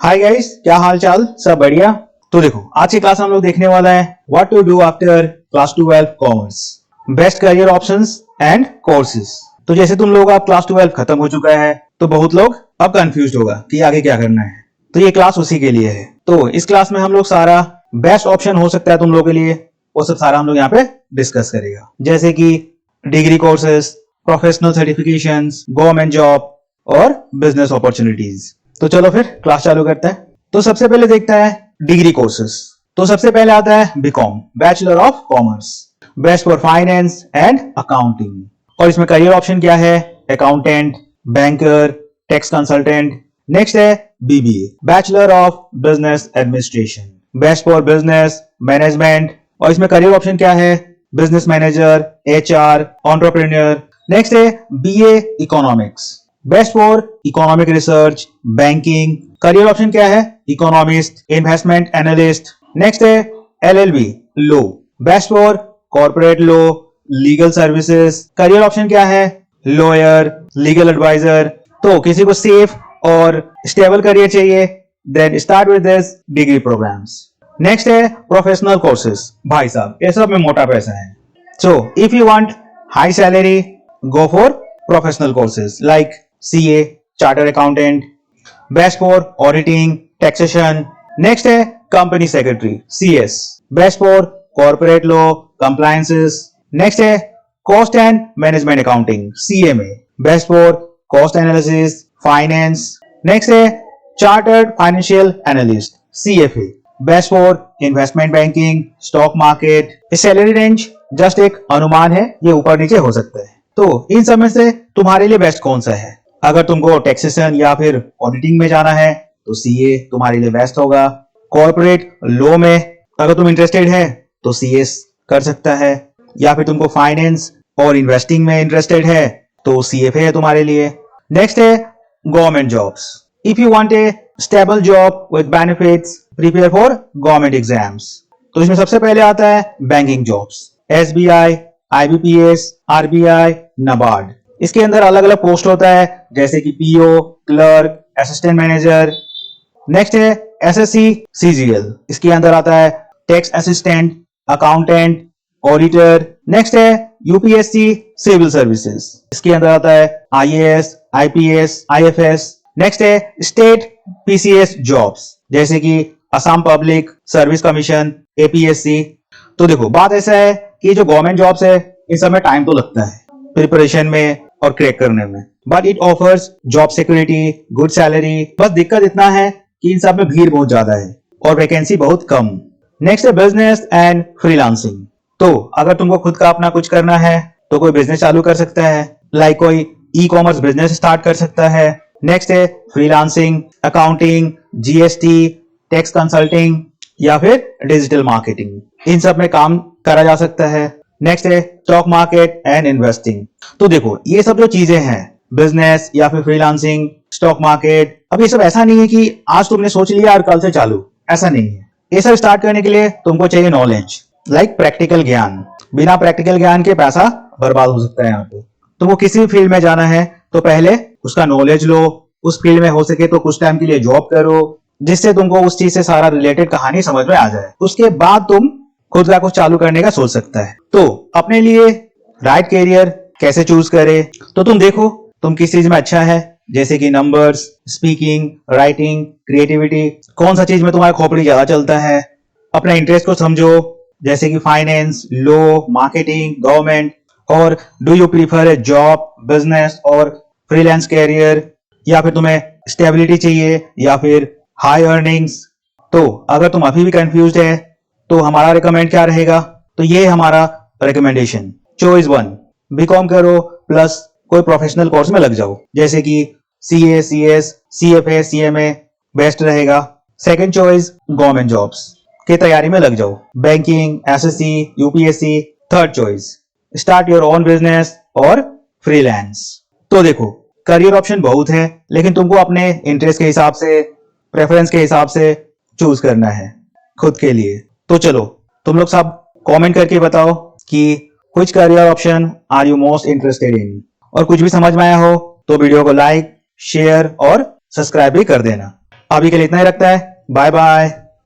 Hi guys, क्या हाल चाल? सब बढ़िया? तो देखो, आज की क्लास हम लोग देखने वाला है what to do after class 12 commerce, best career options and courses. तो जैसे तुम लोग अब क्लास 12 खत्म हो चुका है तो बहुत लोग अब कंफ्यूज होगा कि आगे क्या करना है। तो ये क्लास उसी के लिए है। तो इस क्लास में हम लोग सारा बेस्ट ऑप्शन हो सकता है तुम लोगों के लिए, वो सब सारा हम लोग यहाँ पे डिस्कस करेगा। जैसे कि degree courses, professional certifications, government job और बिजनेस अपॉर्चुनिटीज। तो चलो फिर क्लास चालू करते हैं। तो सबसे पहले देखता है डिग्री कोर्सेज। तो सबसे पहले आता है BCom, bachelor of commerce, best for finance and accounting. और इसमें करियर ऑप्शन क्या है? Accountant, banker, tax consultant. Next है BBA, bachelor of business administration, best for business management. और इसमें करियर ऑप्शन क्या है? Business manager, HR, entrepreneur. Next है BA economics, best for economic research, banking. Career option क्या है? Economist, investment analyst. नेक्स्ट है LLB, law, best for corporate law, legal services. Career option क्या है? Lawyer, legal adviser. तो किसी को safe और स्टेबल करियर चाहिए, then start with this degree programmes. Next है प्रोफेशनल कोर्सेज। भाई साहब, ये सब में मोटा पैसा है। So if you want high salary, go for professional courses like CA, Chartered Accountant, best for auditing, taxation. Next है company secretary, CS, best for corporate law, compliances. Next है cost and management accounting, CMA, best for cost analysis, finance. Next है chartered financial analyst, CFA, best for investment banking, stock market. इस salary range just एक अनुमान है, ये ऊपर नीचे हो सकता है। तो इन सब में से तुम्हारे लिए बेस्ट कौन सा है? अगर तुमको टैक्सेशन या फिर ऑडिटिंग में जाना है तो सीए तुम्हारे लिए बेस्ट होगा। कॉर्पोरेट लॉ में अगर तुम इंटरेस्टेड है तो सीएस कर सकता है, या फिर तुमको फाइनेंस और इन्वेस्टिंग में इंटरेस्टेड है तो सीएफए है तुम्हारे लिए। नेक्स्ट है government jobs. If you want a stable job with benefits, prepare for government exams. तो इसमें सबसे पहले आता है banking jobs, SBI, IBPS, RBI, NABARD. इसके अंदर अलग अलग पोस्ट होता है, जैसे कि PO, clerk, assistant manager. Next है एसएससी सीजीएल, इसके अंदर आता है tax assistant, accountant, auditor. Next है यूपीएससी सिविल सर्विसेज, इसके अंदर आता है आईएएस, आईपीएस, आईएफएस। नेक्स्ट है स्टेट पीसीएस जॉब्स, जैसे कि Assam public service commission, APSC. तो देखो, बात ऐसा है कि जो गवर्नमेंट जॉब्स है इन सब में टाइम तो लगता है प्रिपरेशन में और क्रैक करने में, but it offers job security, good salary. बस दिक्कत इतना है कि इन सब में भीड़ बहुत ज्यादा है और वैकेंसी बहुत कम। नेक्स्ट है बिजनेस एंड फ्रीलांसिंग। तो अगर तुमको खुद का अपना कुछ करना है तो कोई बिजनेस चालू कर सकता है, लाइक कोई ई कॉमर्स बिजनेस स्टार्ट कर सकता है। नेक्स्ट है freelancing, accounting, GST, tax consulting या फिर डिजिटल मार्केटिंग, इन सब में काम करा जा सकता है। नेक्स्ट है स्टॉक मार्केट एंड इन्वेस्टिंग। तो देखो, ये सब जो चीजें हैं, बिजनेस या फिर फ्रीलांसिंग, स्टॉक मार्केट, अब ये सब ऐसा नहीं है कि आज तुमने सोच लिया और कल से चालू, ऐसा नहीं है। ये सब स्टार्ट करने के लिए तुमको चाहिए नॉलेज, लाइक प्रैक्टिकल ज्ञान। बिना प्रैक्टिकल ज्ञान के पैसा बर्बाद हो सकता है। यहाँ पे तुमको किसी भी फील्ड में जाना है तो पहले उसका नॉलेज लो, उस फील्ड में हो सके तो कुछ टाइम के लिए जॉब करो, जिससे तुमको उस चीज से सारा रिलेटेड कहानी समझ में आ जाए। उसके बाद तुम खुद का कुछ चालू करने का सोच सकता है। तो अपने लिए राइट करियर कैसे चूज करे? तो तुम देखो तुम किस चीज में अच्छा है, जैसे कि नंबर्स, स्पीकिंग, राइटिंग, क्रिएटिविटी, कौन सा चीज में तुम्हारा खोपड़ी ज्यादा चलता है। अपने इंटरेस्ट को समझो, जैसे कि फाइनेंस, लॉ, मार्केटिंग, गवर्नमेंट। और do you prefer A job, business और फ्रीलांस कैरियर, या फिर तुम्हें स्टेबिलिटी चाहिए या फिर हाई अर्निंग्स। तो अगर तुम अभी भी कंफ्यूज्ड है तो हमारा रिकमेंड क्या रहेगा? तो ये हमारा रिकमेंडेशन, चॉइस 1, बीकॉम करो प्लस कोई प्रोफेशनल कोर्स में लग जाओ, जैसे कि CA, CS, CFA, CMA best रहेगा। सेकंड चॉइस गवर्नमेंट जॉब्स की तैयारी में लग जाओ, banking, SSC, UPSC. Third choice start your own business और फ्रीलांस। तो देखो, करियर ऑप्शन बहुत है, लेकिन तुमको अपने इंटरेस्ट के हिसाब से, प्रेफरेंस के हिसाब से चूज करना है खुद के लिए। तो चलो, तुम लोग सब कमेंट करके बताओ कि which career option are you most interested in. और कुछ भी समझ में आया हो तो वीडियो को लाइक, शेयर और सब्सक्राइब भी कर देना। अभी के लिए इतना ही रखता है। Bye bye.